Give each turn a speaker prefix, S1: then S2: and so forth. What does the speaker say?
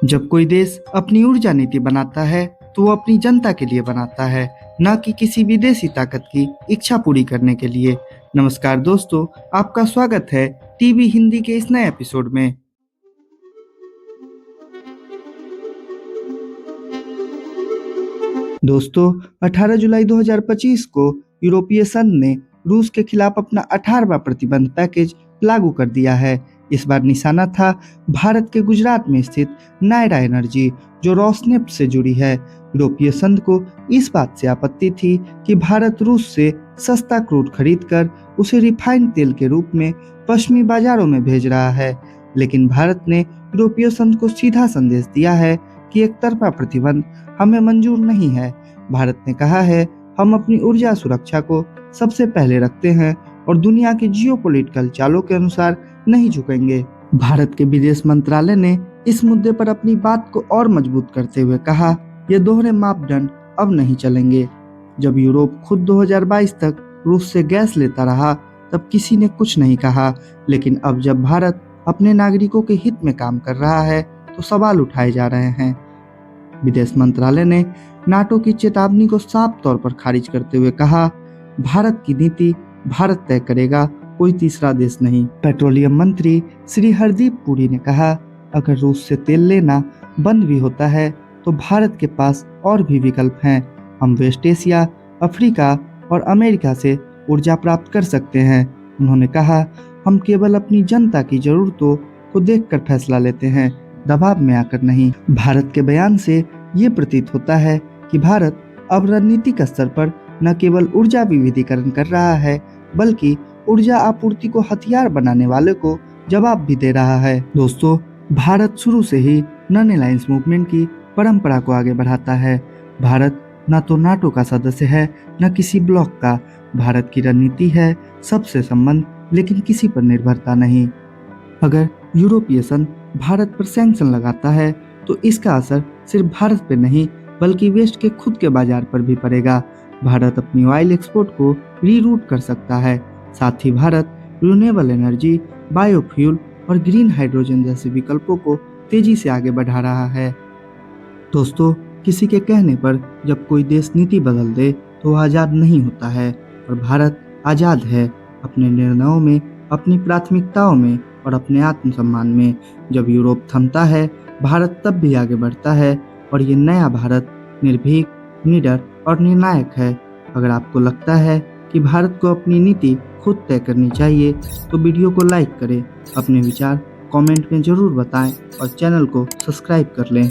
S1: जब कोई देश अपनी ऊर्जा नीति बनाता है तो वो अपनी जनता के लिए बनाता है, न कि किसी विदेशी ताकत की इच्छा पूरी करने के लिए। नमस्कार दोस्तों, आपका स्वागत है टीवी हिंदी के इस नए एपिसोड में। दोस्तों, 18 जुलाई 2025 को यूरोपीय संघ ने रूस के खिलाफ अपना 18वां प्रतिबंध पैकेज लागू कर दिया है। इस बार निशाना था भारत के गुजरात में स्थित नायरा एनर्जी, जो रोसनेफ्ट से जुड़ी है। यूरोपीय संघ को इस बात से आपत्ति थी कि भारत रूस से सस्ता क्रूड खरीदकर उसे रिफाइंड तेल के रूप में पश्चिमी बाजारों में भेज रहा है। लेकिन भारत ने यूरोपीय संघ को सीधा संदेश दिया है कि एक तरफा प्रतिबंध हमें मंजूर नहीं है। भारत ने कहा है, हम अपनी ऊर्जा सुरक्षा को सबसे पहले रखते हैं और दुनिया के जियोपॉलिटिकल चालों के अनुसार नहीं झुकेंगे। भारत के विदेश मंत्रालय ने इस मुद्दे पर अपनी बात को और मजबूत करते हुए कहा, ये दोहरे मापदंड अब नहीं चलेंगे। जब यूरोप खुद 2022 तक रूस से गैस लेता रहा तब किसी ने कुछ नहीं कहा, लेकिन अब जब भारत अपने नागरिकों के हित में काम कर रहा है तो सवाल उठाए जा रहे हैं। विदेश मंत्रालय ने नाटो की चेतावनी को साफ तौर पर खारिज करते हुए कहा, भारत की नीति भारत तय करेगा, कोई तीसरा देश नहीं। पेट्रोलियम मंत्री श्री हरदीप पुरी ने कहा, अगर रूस से तेल लेना बंद भी होता है तो भारत के पास और भी विकल्प हैं। हम वेस्ट एशिया, अफ्रीका और अमेरिका से ऊर्जा प्राप्त कर सकते हैं। उन्होंने कहा, हम केवल अपनी जनता की जरूरतों को देखकर फैसला लेते हैं, दबाव में आकर नहीं। भारत के बयान से ये प्रतीत होता है कि भारत अब रणनीतिक स्तर पर न केवल ऊर्जा विविधीकरण कर रहा है, बल्कि ऊर्जा आपूर्ति को हथियार बनाने वाले को जवाब भी दे रहा है। दोस्तों, भारत शुरू से ही नॉन अलायंस मूवमेंट की परंपरा को आगे बढ़ाता है। भारत न तो नाटो का सदस्य है, न किसी ब्लॉक का। भारत की रणनीति है सबसे संबंध, लेकिन किसी पर निर्भरता नहीं। अगर यूरोपीय संघ भारत पर सैंक्शन लगाता है तो इसका असर सिर्फ भारत पर नहीं बल्कि वेस्ट के खुद के बाजार पर भी पड़ेगा। भारत अपनी ऑयल एक्सपोर्ट को रीरूट कर सकता है। साथ ही भारत रिन्यूएबल एनर्जी, बायोफ्यूल और ग्रीन हाइड्रोजन जैसे विकल्पों को तेजी से आगे बढ़ा रहा है। दोस्तों, किसी के कहने पर जब कोई देश नीति बदल दे तो वह आज़ाद नहीं होता है, और भारत आज़ाद है अपने निर्णयों में, अपनी प्राथमिकताओं में और अपने आत्मसम्मान में। जब यूरोप थमता है, भारत तब भी आगे बढ़ता है, और ये नया भारत निर्भीक, निडर और निर्णायक है। अगर आपको लगता है कि भारत को अपनी नीति खुद तय करनी चाहिए तो वीडियो को लाइक करें, अपने विचार कमेंट में जरूर बताएं और चैनल को सब्सक्राइब कर लें।